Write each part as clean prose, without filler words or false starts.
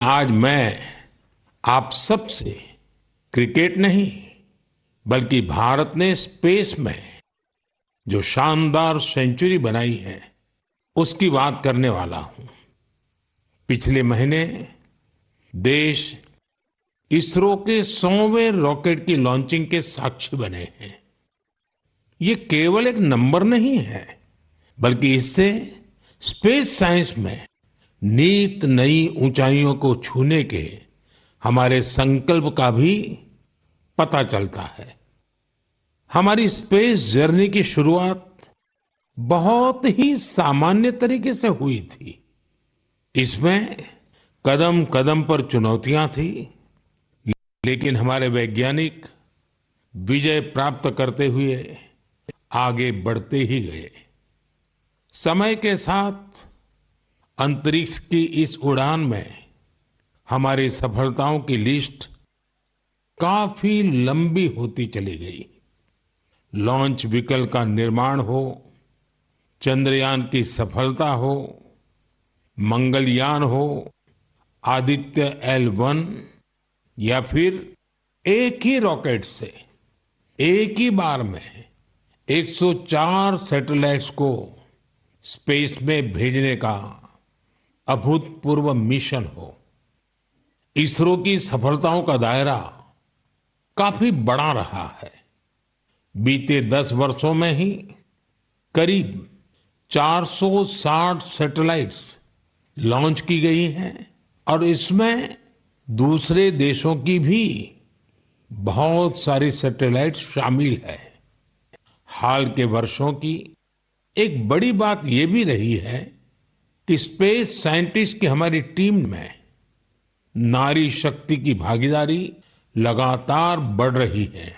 आज मैं आप सबसे क्रिकेट नहीं बल्कि भारत ने स्पेस में जो शानदार सेंचुरी बनाई है उसकी बात करने वाला हूं। पिछले महीने देश इसरो के 100वें रॉकेट की लॉन्चिंग के साक्षी बने हैं। ये केवल एक नंबर नहीं है बल्कि इससे स्पेस साइंस में नित नई ऊंचाइयों को छूने के हमारे संकल्प का भी पता चलता है। हमारी स्पेस जर्नी की शुरुआत बहुत ही सामान्य तरीके से हुई थी। इसमें कदम कदम पर चुनौतियां थी, लेकिन हमारे वैज्ञानिक विजय प्राप्त करते हुए आगे बढ़ते ही गए। समय के साथ अंतरिक्ष की इस उड़ान में हमारी सफलताओं की लिस्ट काफी लंबी होती चली गई। लॉन्च व्हीकल का निर्माण हो, चंद्रयान की सफलता हो, मंगलयान हो, आदित्य L1 या फिर एक ही रॉकेट से एक ही बार में 104 सैटेलाइट्स को स्पेस में भेजने का अभूतपूर्व मिशन हो। इसरो की सफलताओं का दायरा काफी बड़ा रहा है। बीते 10 वर्षों में ही करीब 460 सैटेलाइट्स लॉन्च की गई हैं और इसमें दूसरे देशों की भी बहुत सारी सैटेलाइट्स शामिल है। हाल के वर्षों की एक बड़ी बात यह भी रही है कि स्पेस साइंटिस्ट की हमारी टीम में नारी शक्ति की भागीदारी लगातार बढ़ रही है।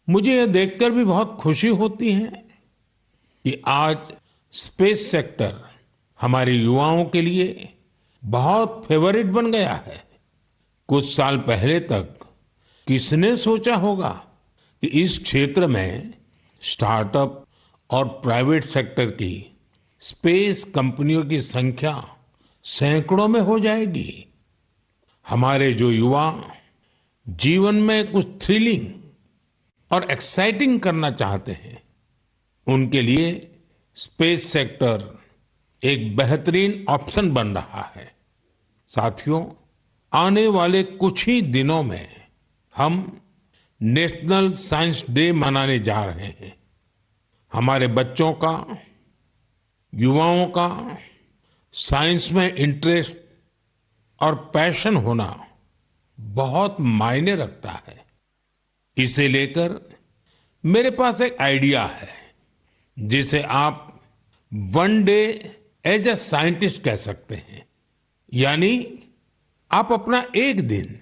मुझे यह देखकर भी बहुत खुशी होती है कि आज स्पेस सेक्टर हमारे युवाओं के लिए बहुत फेवरेट बन गया है। कुछ साल पहले तक किसने सोचा होगा कि इस क्षेत्र में स्टार्टअप और प्राइवेट सेक्टर की स्पेस कंपनियों की संख्या सैकड़ों में हो जाएगी। हमारे जो युवा जीवन में कुछ थ्रिलिंग और एक्साइटिंग करना चाहते हैं, उनके लिए स्पेस सेक्टर एक बेहतरीन ऑप्शन बन रहा है। साथियों, आने वाले कुछ ही दिनों में हम नेशनल साइंस डे मनाने जा रहे हैं। हमारे बच्चों का, युवाओं का साइंस में इंटरेस्ट और पैशन होना बहुत मायने रखता है। इसे लेकर मेरे पास एक आइडिया है जिसे आप one day as a scientist कह सकते हैं। यानी आप अपना एक दिन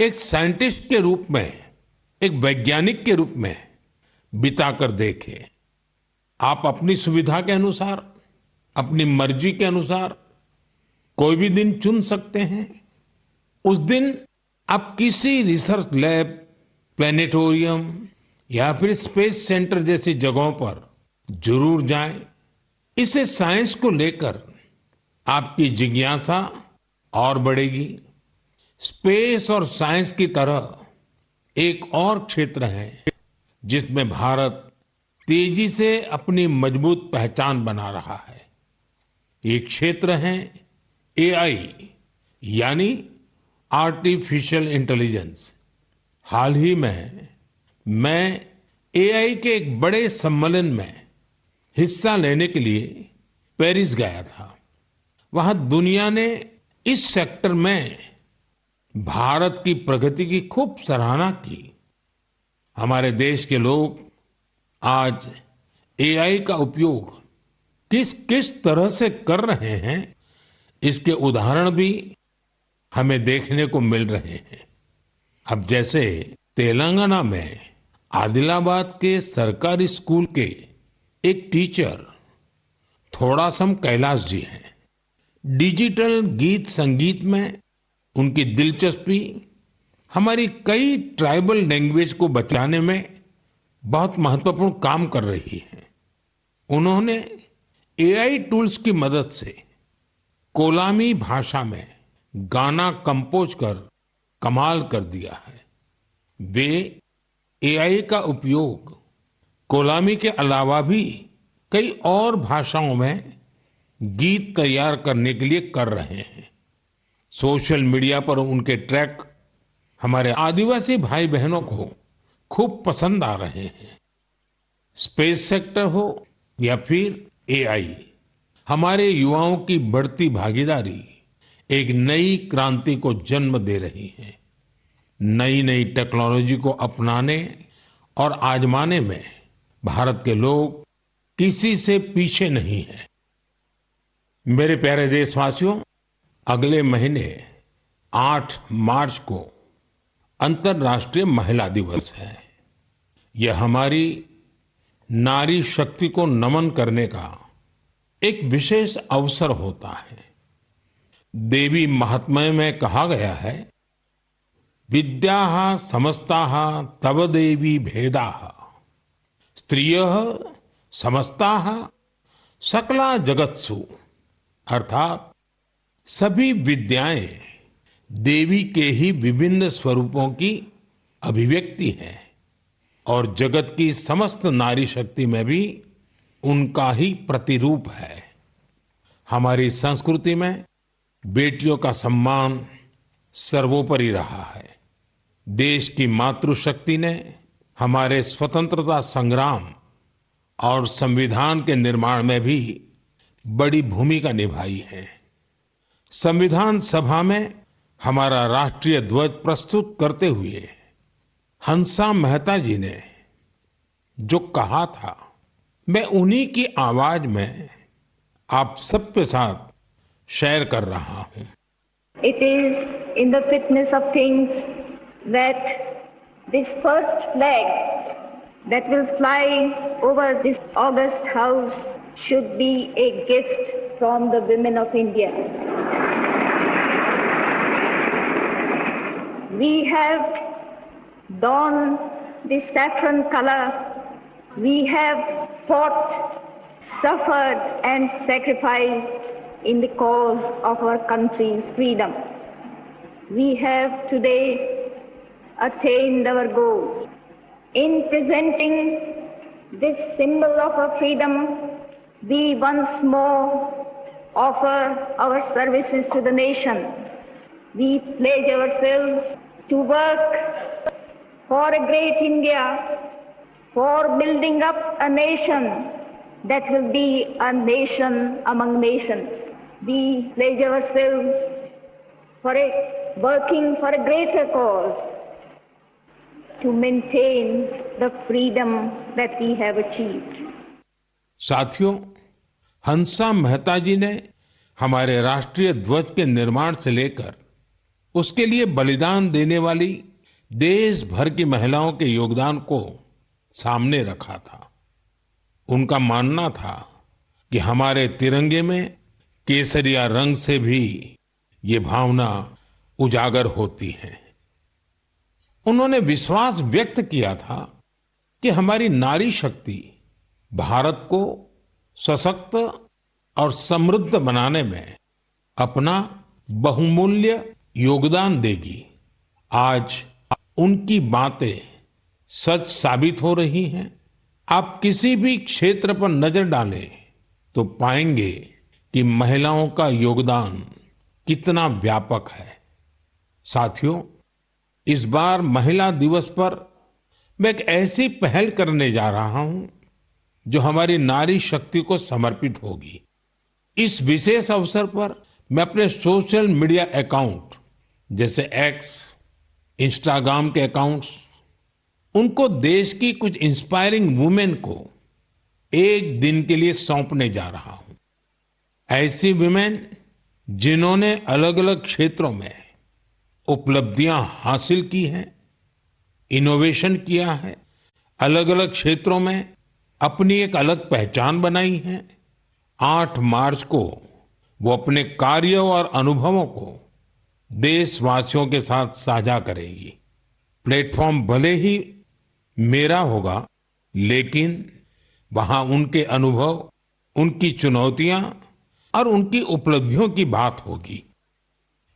एक साइंटिस्ट के रूप में, एक वैज्ञानिक के रूप में बिताकर देखें। आप अपनी सुविधा के अनुसार, अपनी मर्जी के अनुसार कोई भी दिन चुन सकते हैं। उस दिन आप किसी रिसर्च लैब, प्लेनेटोरियम या फिर स्पेस सेंटर जैसी जगहों पर जरूर जाएं। इससे साइंस को लेकर आपकी जिज्ञासा और बढ़ेगी। स्पेस और साइंस की तरह एक और क्षेत्र है जिसमें भारत तेजी से अपनी मजबूत पहचान बना रहा है। ये क्षेत्र है एआई यानी आर्टिफिशियल इंटेलिजेंस। हाल ही में मैं एआई के एक बड़े सम्मेलन में हिस्सा लेने के लिए पेरिस गया था। वहां दुनिया ने इस सेक्टर में भारत की प्रगति की खूब सराहना की। हमारे देश के लोग आज एआई का उपयोग किस किस तरह से कर रहे हैं, इसके उदाहरण भी हमें देखने को मिल रहे हैं। अब जैसे तेलंगाना में आदिलाबाद के सरकारी स्कूल के एक टीचर थोड़ासम कैलाश जी हैं। डिजिटल गीत संगीत में उनकी दिलचस्पी हमारी कई ट्राइबल लैंग्वेज को बचाने में बहुत महत्वपूर्ण काम कर रही है। उन्होंने एआई टूल्स की मदद से कोलामी भाषा में गाना कंपोज कर कमाल कर दिया है। वे एआई का उपयोग कोलामी के अलावा भी कई और भाषाओं में गीत तैयार करने के लिए कर रहे हैं। सोशल मीडिया पर उनके ट्रैक हमारे आदिवासी भाई बहनों को खूब पसंद आ रहे हैं। स्पेस सेक्टर हो या फिर एआई, हमारे युवाओं की बढ़ती भागीदारी एक नई क्रांति को जन्म दे रही है। नई नई टेक्नोलॉजी को अपनाने और आजमाने में भारत के लोग किसी से पीछे नहीं हैं। मेरे प्यारे देशवासियों, अगले महीने 8 मार्च को अंतर्राष्ट्रीय महिला दिवस है। यह हमारी नारी शक्ति को नमन करने का एक विशेष अवसर होता है। देवी महात्म्य में कहा गया है, विद्याः समस्ताः तव देवी भेदाः स्त्रियः समस्ताः सकला जगत्सु, अर्थात सभी विद्याएं देवी के ही विभिन्न स्वरूपों की अभिव्यक्ति है और जगत की समस्त नारी शक्ति में भी उनका ही प्रतिरूप है। हमारी संस्कृति में बेटियों का सम्मान सर्वोपरि रहा है। देश की मातृशक्ति ने हमारे स्वतंत्रता संग्राम और संविधान के निर्माण में भी बड़ी भूमिका निभाई है। संविधान सभा में हमारा राष्ट्रीय ध्वज प्रस्तुत करते हुए हंसा मेहता जी ने जो कहा था, मैं उन्हीं की आवाज में आप सबके साथ शेयर कर रहा हूं। It is in the fitness of things that this first flag that will fly over this august house should be a gift from the women of India. We have donned the saffron color. We have fought, suffered and sacrificed in the cause of our country's freedom. We have today attained our goals. In presenting this symbol of our freedom, we once more offer our services to the nation. We pledge ourselves to work for a great India, for building up a nation that will be a nation among nations. We pledge ourselves for working for a greater cause to maintain the freedom that we have achieved. साथियों, हंसा मेहता जी ने हमारे राष्ट्रीय ध्वज के निर्माण से लेकर उसके लिए बलिदान देने वाली देश भर की महिलाओं के योगदान को सामने रखा था। उनका मानना था कि हमारे तिरंगे में केसरिया रंग से भी ये भावना उजागर होती है। उन्होंने विश्वास व्यक्त किया था कि हमारी नारी शक्ति भारत को सशक्त और समृद्ध बनाने में अपना बहुमूल्य योगदान देगी। आज उनकी बातें सच साबित हो रही हैं। आप किसी भी क्षेत्र पर नजर डालें तो पाएंगे कि महिलाओं का योगदान कितना व्यापक है। साथियों, इस बार महिला दिवस पर मैं एक ऐसी पहल करने जा रहा हूं जो हमारी नारी शक्ति को समर्पित होगी। इस विशेष अवसर पर मैं अपने सोशल मीडिया अकाउंट जैसे एक्स, इंस्टाग्राम के अकाउंट्स, उनको देश की कुछ इंस्पायरिंग वुमेन को एक दिन के लिए सौंपने जा रहा हूं। ऐसी वुमेन जिन्होंने अलग अलग क्षेत्रों में उपलब्धियां हासिल की हैं, इनोवेशन किया है, अलग अलग क्षेत्रों में अपनी एक अलग पहचान बनाई है। 8 मार्च को वो अपने कार्य और अनुभवों को देशवासियों के साथ साझा करेगी। प्लेटफॉर्म भले ही मेरा होगा, लेकिन वहां उनके अनुभव, उनकी चुनौतियां और उनकी उपलब्धियों की बात होगी।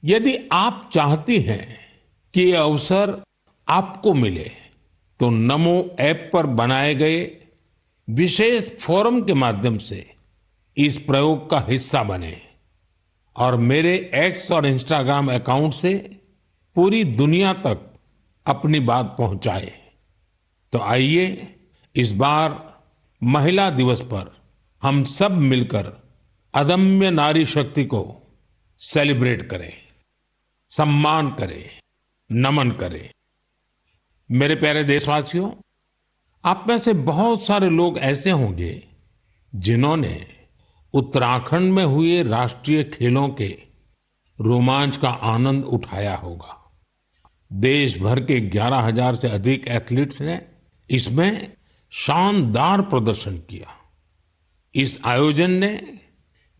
यदि आप चाहती हैं कि ये अवसर आपको मिले तो नमो ऐप पर बनाए गए विशेष फोरम के माध्यम से इस प्रयोग का हिस्सा बने और मेरे एक्स और इंस्टाग्राम अकाउंट से पूरी दुनिया तक अपनी बात पहुंचाए। तो आइए इस बार महिला दिवस पर हम सब मिलकर अदम्य नारी शक्ति को सेलिब्रेट करें, सम्मान करें, नमन करें। मेरे प्यारे देशवासियों, आप में से बहुत सारे लोग ऐसे होंगे जिन्होंने उत्तराखंड में हुए राष्ट्रीय खेलों के रोमांच का आनंद उठाया होगा। देश भर के 11,000 से अधिक एथलीट्स ने इसमें शानदार प्रदर्शन किया। इस आयोजन ने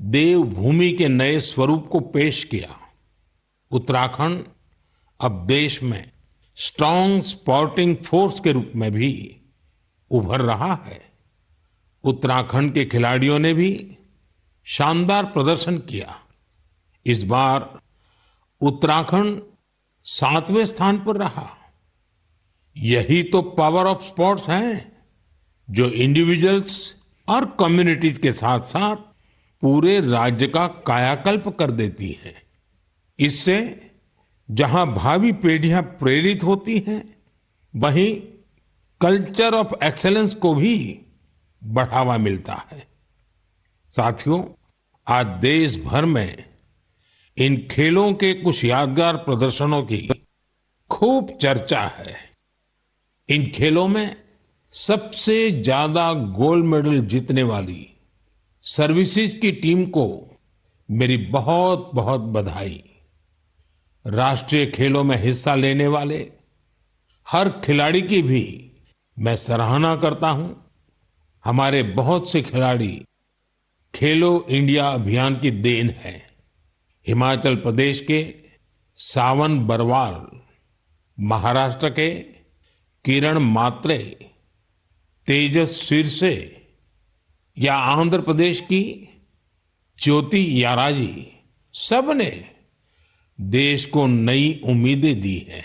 देवभूमि के नए स्वरूप को पेश किया। उत्तराखंड अब देश में स्ट्रांग स्पोर्टिंग फोर्स के रूप में भी उभर रहा है। उत्तराखंड के खिलाड़ियों ने भी शानदार प्रदर्शन किया। इस बार उत्तराखंड 7वें स्थान पर रहा। यही तो पावर ऑफ स्पोर्ट्स है जो इंडिविजुअल्स और कम्युनिटीज के साथ साथ पूरे राज्य का कायाकल्प कर देती है। इससे जहां भावी पीढ़ियां प्रेरित होती हैं, वहीं कल्चर ऑफ एक्सेलेंस को भी बढ़ावा मिलता है। साथियों, आज देश भर में इन खेलों के कुछ यादगार प्रदर्शनों की खूब चर्चा है। इन खेलों में सबसे ज्यादा गोल्ड मेडल जीतने वाली सर्विसेज की टीम को मेरी बहुत बहुत बधाई। राष्ट्रीय खेलों में हिस्सा लेने वाले हर खिलाड़ी की भी मैं सराहना करता हूं। हमारे बहुत से खिलाड़ी खेलो इंडिया अभियान की देन है। हिमाचल प्रदेश के सावन बरवाल, महाराष्ट्र के किरण मात्रे, तेजस सिरसे या आंध्र प्रदेश की ज्योति याराजी, सबने देश को नई उम्मीदें दी हैं।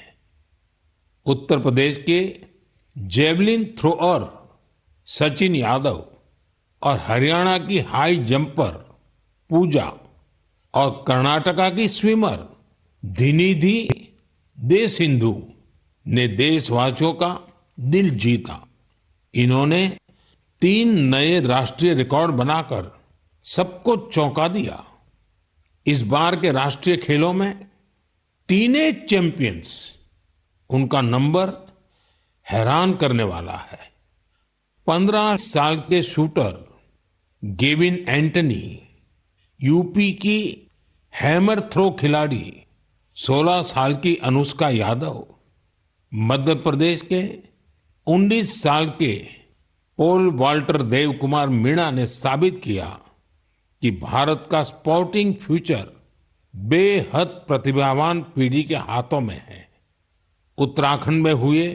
उत्तर प्रदेश के जेवलिन थ्रोअर सचिन यादव और हरियाणा की हाई जंपर पूजा और कर्नाटका की स्विमर धिनिधि दे सिंधु ने देशवासियों का दिल जीता। इन्होंने 3 नए राष्ट्रीय रिकॉर्ड बनाकर सबको चौंका दिया। इस बार के राष्ट्रीय खेलों में टीनेज चैंपियंस, उनका नंबर हैरान करने वाला है। 15 साल के शूटर गेविन एंटनी, यूपी की हैमर थ्रो खिलाड़ी 16 साल की अनुष्का यादव, मध्य प्रदेश के 19 साल के पोल वाल्टर देव कुमार मीणा ने साबित किया कि भारत का स्पोर्टिंग फ्यूचर बेहद प्रतिभावान पीढ़ी के हाथों में है। उत्तराखंड में हुए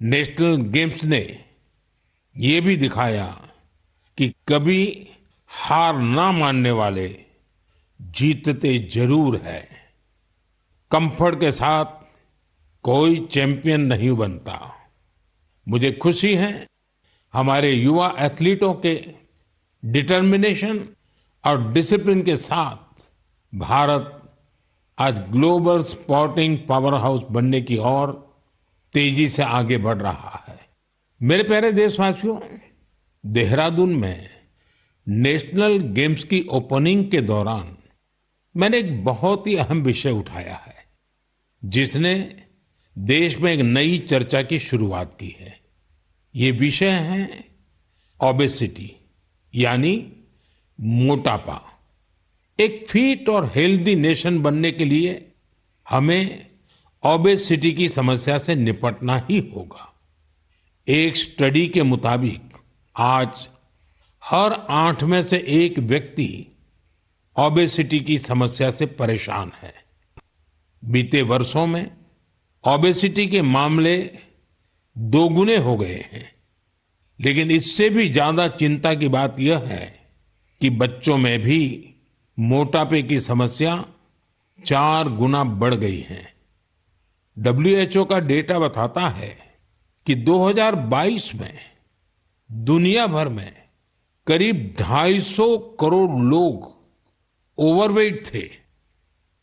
नेशनल गेम्स ने ये भी दिखाया कि कभी हार ना मानने वाले जीतते जरूर है। कंफर्ट के साथ कोई चैंपियन नहीं बनता। मुझे खुशी है हमारे युवा एथलीटों के डिटर्मिनेशन और डिसिप्लिन के साथ भारत आज ग्लोबल स्पोर्टिंग पावर हाउस बनने की ओर तेजी से आगे बढ़ रहा है। मेरे प्यारे देशवासियों, देहरादून में नेशनल गेम्स की ओपनिंग के दौरान मैंने एक बहुत ही अहम विषय उठाया है, जिसने देश में एक नई चर्चा की शुरुआत की है। ये विषय है ओबेसिटी, यानी मोटापा। एक फिट और हेल्दी नेशन बनने के लिए हमें ओबेसिटी की समस्या से निपटना ही होगा। एक स्टडी के मुताबिक आज हर 8 में से 1 व्यक्ति ओबेसिटी की समस्या से परेशान है। बीते वर्षों में ओबेसिटी के मामले 2 गुने हो गए हैं। लेकिन इससे भी ज्यादा चिंता की बात यह है कि बच्चों में भी मोटापे की समस्या 4 गुना बढ़ गई हैं। WHO का डेटा बताता है कि 2022 में दुनिया भर में करीब 250 करोड़ लोग ओवरवेट थे,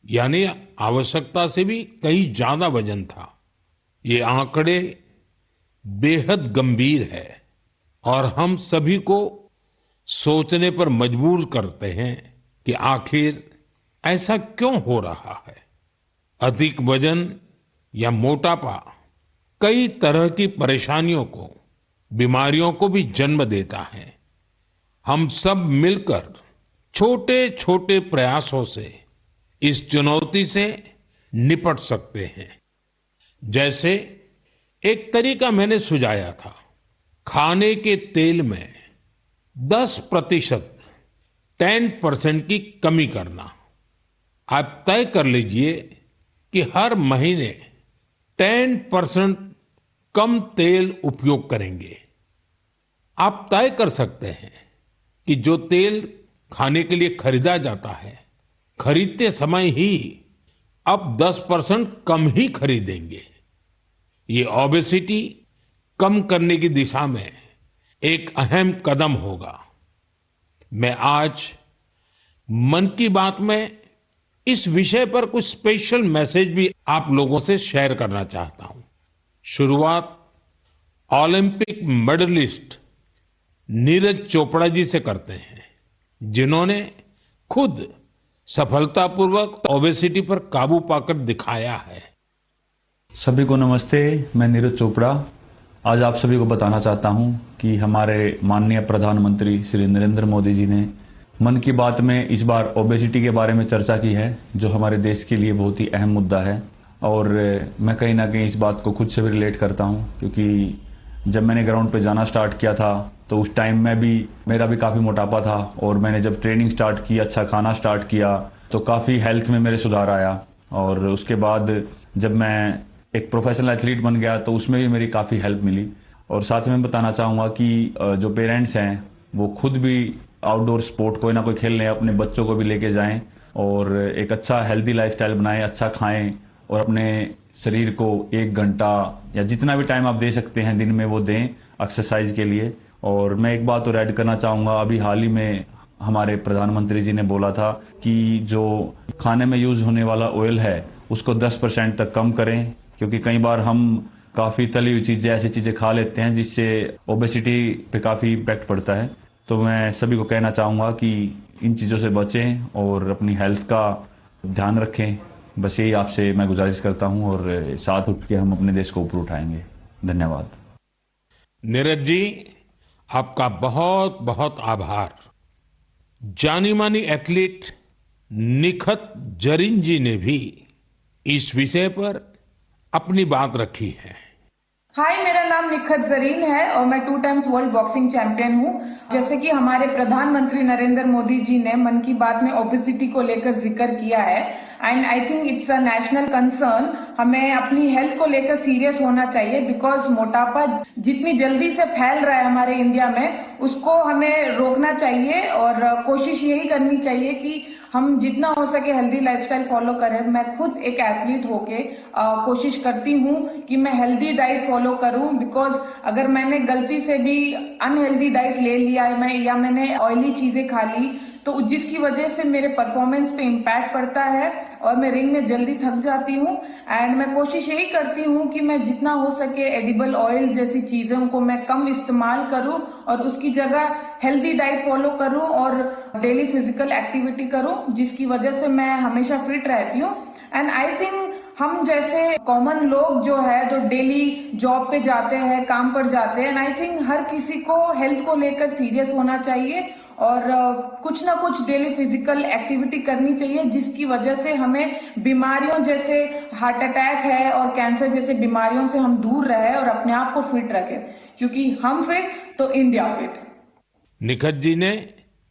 यानी आवश्यकता से भी कहीं ज्यादा वजन था। ये आंकड़े बेहद गंभीर है और हम सभी को सोचने पर मजबूर करते हैं कि आखिर ऐसा क्यों हो रहा है। अधिक वजन या मोटापा कई तरह की परेशानियों को, बीमारियों को भी जन्म देता है। हम सब मिलकर छोटे छोटे प्रयासों से इस चुनौती से निपट सकते हैं। जैसे एक तरीका मैंने सुझाया था, खाने के तेल में 10% 10% की कमी करना। आप तय कर लीजिए कि हर महीने 10% कम तेल उपयोग करेंगे। आप तय कर सकते हैं कि जो तेल खाने के लिए खरीदा जाता है, खरीदते समय ही अब 10% कम ही खरीदेंगे। ये ओबेसिटी कम करने की दिशा में एक अहम कदम होगा। मैं आज मन की बात में इस विषय पर कुछ स्पेशल मैसेज भी आप लोगों से शेयर करना चाहता हूं। शुरुआत ओलंपिक मेडलिस्ट नीरज चोपड़ा जी से करते हैं, जिन्होंने खुद सफलतापूर्वक ओबेसिटी पर काबू पाकर दिखाया है। सभी को नमस्ते, मैं नीरज चोपड़ा आज आप सभी को बताना चाहता हूं कि हमारे माननीय प्रधानमंत्री श्री नरेंद्र मोदी जी ने मन की बात में इस बार ओबेसिटी के बारे में चर्चा की है, जो हमारे देश के लिए बहुत ही अहम मुद्दा है। और मैं कहीं ना कहीं इस बात को खुद से भी रिलेट करता हूं, क्योंकि जब मैंने ग्राउंड पे जाना स्टार्ट किया था तो उस टाइम में भी मेरा भी काफ़ी मोटापा था, और मैंने जब ट्रेनिंग स्टार्ट की, अच्छा खाना स्टार्ट किया, तो काफ़ी हेल्थ में मेरे सुधार आया। और उसके बाद जब मैं एक प्रोफेशनल एथलीट बन गया तो उसमें भी मेरी काफ़ी हेल्प मिली। और साथ में बताना चाहूँगा कि जो पेरेंट्स हैं वो खुद भी आउटडोर स्पोर्ट कोई ना कोई खेलने अपने बच्चों को भी लेके जाएं और एक अच्छा हेल्दी लाइफस्टाइल बनाएं, अच्छा खाएं और अपने शरीर को 1 घंटा या जितना भी टाइम आप दे सकते हैं दिन में वो दें एक्सरसाइज के लिए। और मैं एक बात और ऐड करना चाहूँगा, अभी हाल ही में हमारे प्रधानमंत्री जी ने बोला था कि जो खाने में यूज होने वाला ऑयल है उसको 10% तक कम करें, क्योंकि कई बार हम काफ़ी तली हुई चीज़ें, ऐसी चीज़ें खा लेते हैं जिससे ओबेसिटी पे काफ़ी इम्पैक्ट पड़ता है। तो मैं सभी को कहना चाहूँगा कि इन चीज़ों से बचें और अपनी हेल्थ का ध्यान रखें। बस यही आपसे मैं गुजारिश करता हूँ और साथ उठ के हम अपने देश को ऊपर उठाएंगे। धन्यवाद। नीरज जी, आपका बहुत बहुत आभार। जानी मानी एथलीट निखत जरीन जी ने भी इस विषय पर अपनी बात रखी है। हाय, मेरा नाम निखत जरीन है और मैं 2 टाइम्स वर्ल्ड बॉक्सिंग चैंपियन हूँ। जैसे कि हमारे प्रधानमंत्री नरेंद्र मोदी जी ने मन की बात में ओबेसिटी को लेकर जिक्र किया है, and I think it's a national concern. हमें अपनी हेल्थ को लेकर सीरियस होना चाहिए, बिकॉज मोटापा जितनी जल्दी से फैल रहा है हमारे इंडिया में, उसको हमें रोकना चाहिए और कोशिश यही करनी चाहिए कि हम जितना हो सके हेल्दी लाइफस्टाइल फॉलो करें। मैं खुद एक एथलीट होके कोशिश करती हूँ कि मैं हेल्दी डाइट फॉलो करूँ, बिकॉज अगर मैंने गलती से भी अनहेल्दी डाइट ले लिया है या मैंने ऑयली चीजें खा ली, तो जिसकी वजह से मेरे परफॉर्मेंस पे इम्पैक्ट पड़ता है और मैं रिंग में जल्दी थक जाती हूँ। एंड मैं कोशिश यही करती हूँ कि मैं जितना हो सके एडिबल ऑयल जैसी चीजों को मैं कम इस्तेमाल करूँ और उसकी जगह हेल्दी डाइट फॉलो करूँ और डेली फिजिकल एक्टिविटी करूँ, जिसकी वजह से मैं हमेशा फिट रहती हूँ। एंड आई थिंक हम जैसे कॉमन लोग जो है, जो डेली जॉब पे जाते हैं, काम पर जाते हैं, एंड आई थिंक हर किसी को हेल्थ को लेकर सीरियस होना चाहिए और कुछ ना कुछ डेली फिजिकल एक्टिविटी करनी चाहिए, जिसकी वजह से हमें बीमारियों जैसे हार्ट अटैक है और कैंसर जैसे बीमारियों से हम दूर रहे और अपने आप को फिट रखें, क्योंकि हम फिट तो इंडिया फिट। निखत जी ने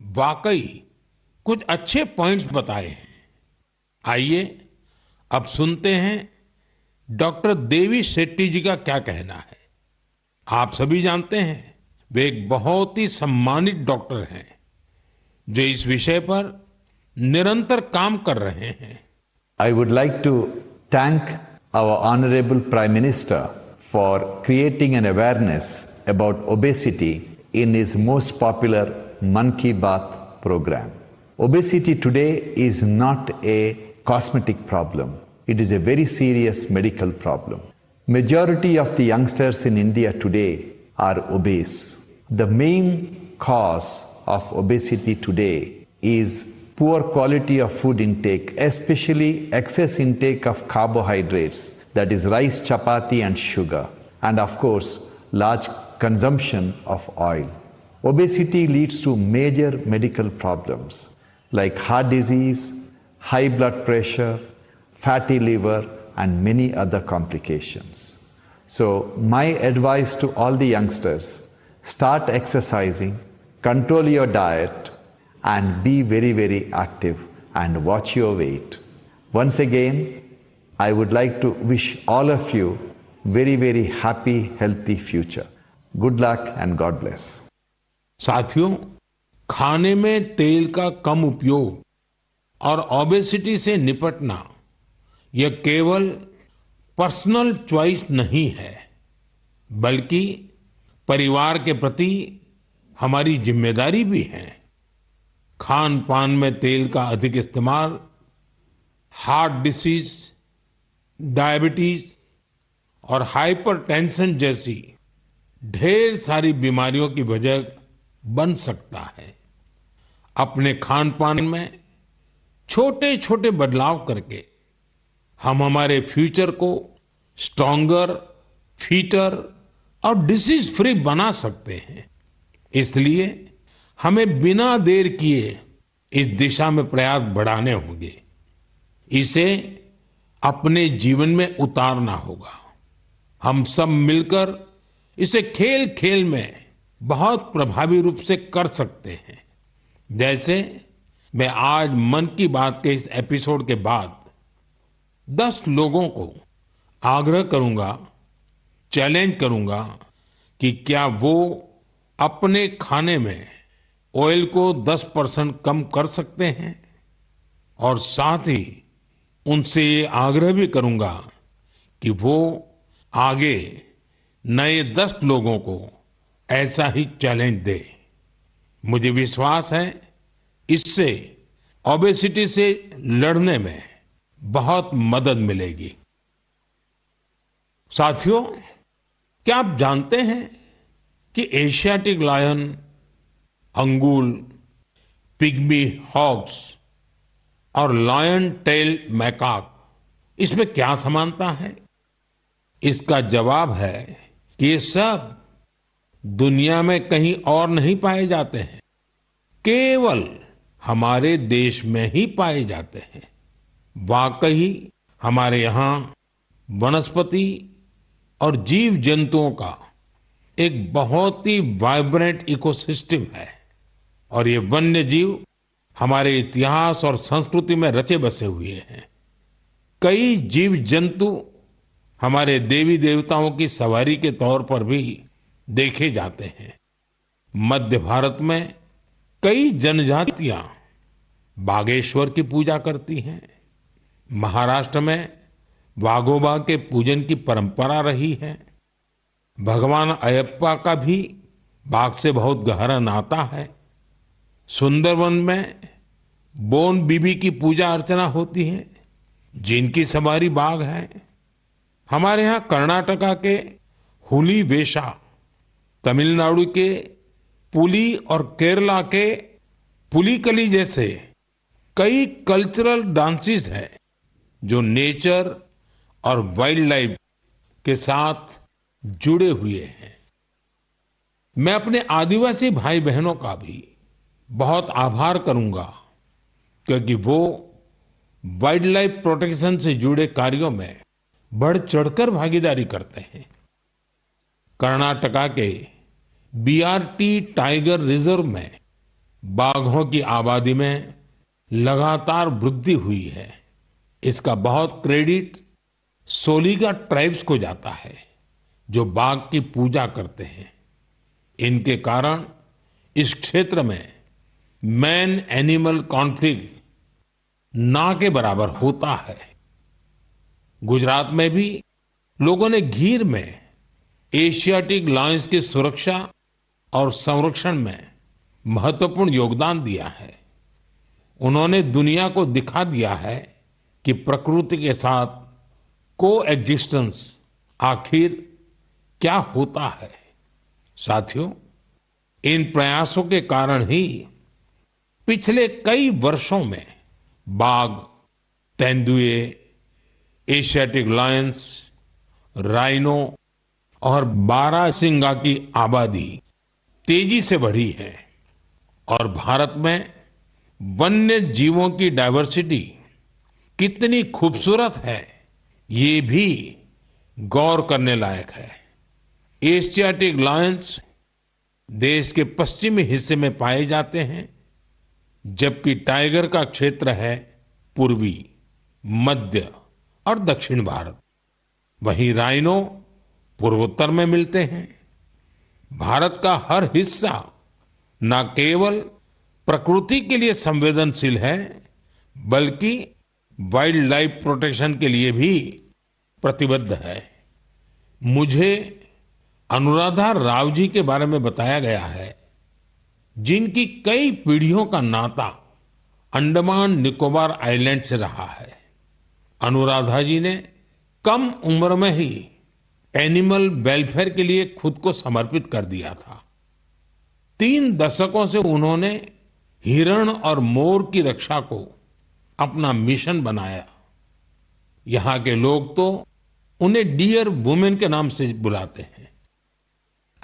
वाकई कुछ अच्छे पॉइंट्स बताए हैं। आइए अब सुनते हैं डॉक्टर देवी शेट्टी जी का क्या कहना है। आप सभी जानते हैं वे एक बहुत ही सम्मानित डॉक्टर हैं जो इस विषय पर निरंतर काम कर रहे हैं। I would like to thank our Honorable Prime Minister for creating an awareness about obesity in his most popular Mann Ki Baat program. Obesity today is not a cosmetic problem. It is a very serious medical problem. Majority of the youngsters in India today are obese. The main cause of obesity today is poor quality of food intake, especially excess intake of carbohydrates, that is rice, chapati and sugar, and of course large consumption of oil. Obesity leads to major medical problems like heart disease, high blood pressure, fatty liver and many other complications. So my advice to all the youngsters, start exercising, control your diet and be very, very active and watch your weight. Once again, I would like to wish all of you very, very happy, healthy future. Good luck and God bless. साथियों, खाने में तेल का कम उपयोग और obesity से निपटना यह केवल पर्सनल चॉइस नहीं है, बल्कि परिवार के प्रति हमारी जिम्मेदारी भी है। खान पान में तेल का अधिक इस्तेमाल हार्ट डिसीज, डायबिटीज और हाइपरटेंशन जैसी ढेर सारी बीमारियों की वजह बन सकता है। अपने खान पान में छोटे छोटे बदलाव करके हम हमारे फ्यूचर को स्ट्रॉन्गर, फिटर और डिसीज फ्री बना सकते हैं। इसलिए हमें बिना देर किए इस दिशा में प्रयास बढ़ाने होंगे। इसे अपने जीवन में उतारना होगा। हम सब मिलकर इसे खेल खेल में बहुत प्रभावी रूप से कर सकते हैं। जैसे मैं आज मन की बात के इस एपिसोड के बाद 10 लोगों को आग्रह करूंगा, चैलेंज करूंगा कि क्या वो अपने खाने में ऑयल को 10% कम कर सकते हैं, और साथ ही उनसे ये आग्रह भी करूंगा कि वो आगे नए 10 लोगों को ऐसा ही चैलेंज दे। मुझे विश्वास है इससे ओबेसिटी से लड़ने में बहुत मदद मिलेगी। साथियों, क्या आप जानते हैं कि Asiatic lion, Angul, pygmy hogs और लायन टेल मैकाक, इसमें क्या समानता है? इसका जवाब है कि ये सब दुनिया में कहीं और नहीं पाए जाते हैं, केवल हमारे देश में ही पाए जाते हैं। वाकई हमारे यहाँ वनस्पति और जीव जंतुओं का एक बहुत ही वाइब्रेंट इकोसिस्टम है, और ये वन्य जीव हमारे इतिहास और संस्कृति में रचे बसे हुए हैं। कई जीव जंतु हमारे देवी देवताओं की सवारी के तौर पर भी देखे जाते हैं। मध्य भारत में कई जनजातियां बागेश्वर की पूजा करती हैं। महाराष्ट्र में वाघोबा के पूजन की परंपरा रही है। भगवान अयप्पा का भी बाघ से बहुत गहरा नाता है। सुंदरवन में बोन बीबी की पूजा अर्चना होती है, जिनकी सवारी बाघ है। हमारे यहाँ कर्नाटका के हुली वेशा, तमिलनाडु के पुली और केरला के पुलिकली जैसे कई कल्चरल डांसेस हैं जो नेचर और वाइल्ड लाइफ के साथ जुड़े हुए हैं। मैं अपने आदिवासी भाई बहनों का भी बहुत आभार करूंगा, क्योंकि वो वाइल्ड लाइफ प्रोटेक्शन से जुड़े कार्यों में बढ़ चढ़कर भागीदारी करते हैं। कर्नाटका के बीआरटी टाइगर रिजर्व में बाघों की आबादी में लगातार वृद्धि हुई है। इसका बहुत क्रेडिट सोलिगा ट्राइब्स को जाता है, जो बाघ की पूजा करते हैं। इनके कारण इस क्षेत्र में मैन एनिमल कॉन्फ्लिक्ट ना के बराबर होता है। गुजरात में भी लोगों ने गीर में एशियाटिक लायंस की सुरक्षा और संरक्षण में महत्वपूर्ण योगदान दिया है। उन्होंने दुनिया को दिखा दिया है कि प्रकृति के साथ कोएग्जिस्टेंस आखिर क्या होता है। साथियों, इन प्रयासों के कारण ही पिछले कई वर्षों में बाघ, तेंदुए, एशियाटिक लायंस, राइनो और बारहसिंगा की आबादी तेजी से बढ़ी है और भारत में वन्य जीवों की डाइवर्सिटी कितनी खूबसूरत है, ये भी गौर करने लायक है। एशियाटिक लायंस देश के पश्चिमी हिस्से में पाए जाते हैं, जबकि टाइगर का क्षेत्र है पूर्वी, मध्य और दक्षिण भारत। वहीं राइनो पूर्वोत्तर में मिलते हैं। भारत का हर हिस्सा न केवल प्रकृति के लिए संवेदनशील है, बल्कि वाइल्ड लाइफ प्रोटेक्शन के लिए भी प्रतिबद्ध है। मुझे अनुराधा राव जी के बारे में बताया गया है, जिनकी कई पीढ़ियों का नाता अंडमान निकोबार आइलैंड से रहा है। अनुराधा जी ने कम उम्र में ही एनिमल वेलफेयर के लिए खुद को समर्पित कर दिया था। 3 दशकों से उन्होंने हिरण और मोर की रक्षा को अपना मिशन बनाया। यहाँ के लोग तो उन्हें डियर वुमेन के नाम से बुलाते हैं।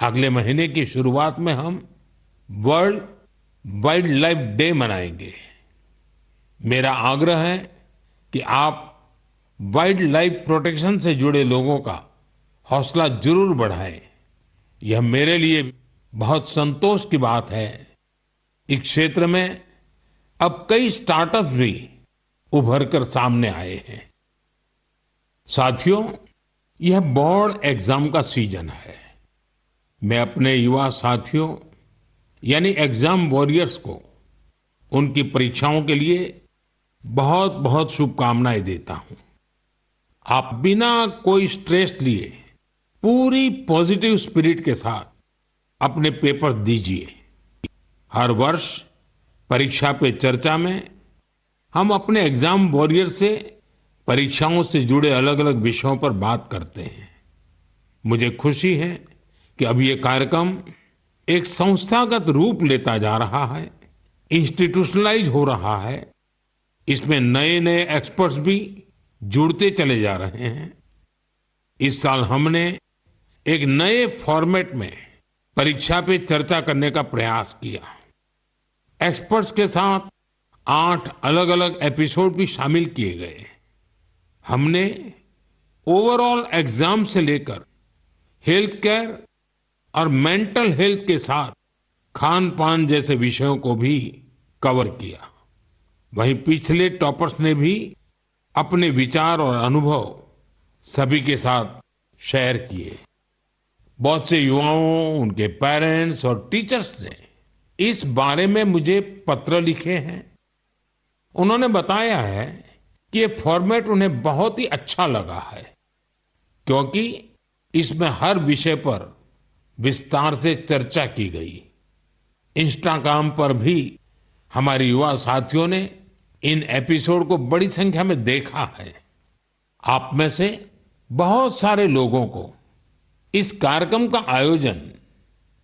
अगले महीने की शुरुआत में हम वर्ल्ड वाइल्ड लाइफ डे मनाएंगे। मेरा आग्रह है कि आप वाइल्ड लाइफ प्रोटेक्शन से जुड़े लोगों का हौसला जरूर बढ़ाएं। यह मेरे लिए बहुत संतोष की बात है। इस क्षेत्र में अब कई स्टार्टअप भी उभर कर सामने आए हैं। साथियों, यह बोर्ड एग्जाम का सीजन है। मैं अपने युवा साथियों यानी एग्जाम वॉरियर्स को उनकी परीक्षाओं के लिए बहुत बहुत शुभकामनाएं देता हूं। आप बिना कोई स्ट्रेस लिए पूरी पॉजिटिव स्पिरिट के साथ अपने पेपर दीजिए। हर वर्ष परीक्षा पे चर्चा में हम अपने एग्जाम वॉरियर से परीक्षाओं से जुड़े अलग अलग विषयों पर बात करते हैं। मुझे खुशी है कि अब ये कार्यक्रम एक संस्थागत रूप लेता जा रहा है, इंस्टीट्यूशनलाइज हो रहा है। इसमें नए नए एक्सपर्ट्स भी जुड़ते चले जा रहे हैं। इस साल हमने एक नए फॉर्मेट में परीक्षा पे चर्चा करने का प्रयास किया। एक्सपर्ट्स के साथ 8 अलग अलग एपिसोड भी शामिल किए गए। हमने ओवरऑल एग्जाम से लेकर हेल्थ केयर और मेंटल हेल्थ के साथ खान पान जैसे विषयों को भी कवर किया। वहीं पिछले टॉपर्स ने भी अपने विचार और अनुभव सभी के साथ शेयर किए। बहुत से युवाओं, उनके पेरेंट्स और टीचर्स ने इस बारे में मुझे पत्र लिखे हैं। उन्होंने बताया है कि ये फॉर्मेट उन्हें बहुत ही अच्छा लगा है, क्योंकि इसमें हर विषय पर विस्तार से चर्चा की गई। इंस्टाग्राम पर भी हमारे युवा साथियों ने इन एपिसोड को बड़ी संख्या में देखा है। आप में से बहुत सारे लोगों को इस कार्यक्रम का आयोजन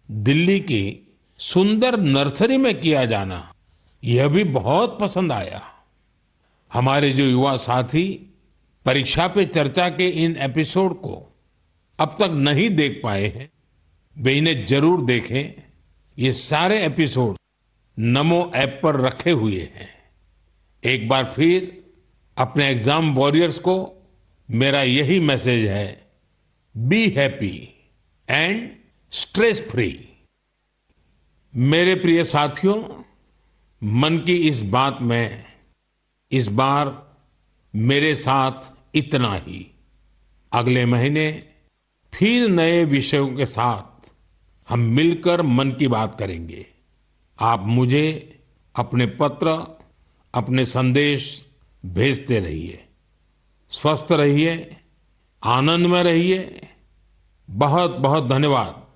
दिल्ली की सुंदर नर्सरी में किया जाना यह भी बहुत पसंद आया। हमारे जो युवा साथी परीक्षा पे चर्चा के इन एपिसोड को अब तक नहीं देख पाए हैं, वे इन्हें जरूर देखें। ये सारे एपिसोड नमो ऐप पर रखे हुए हैं। एक बार फिर अपने एग्जाम वॉरियर्स को मेरा यही मैसेज है, be happy and stress free. मेरे प्रिय साथियों, मन की इस बात में इस बार मेरे साथ इतना ही। अगले महीने फिर नए विषयों के साथ हम मिलकर मन की बात करेंगे। आप मुझे अपने पत्र, अपने संदेश भेजते रहिए। स्वस्थ रहिए, आनंद में रहिए। बहुत बहुत धन्यवाद।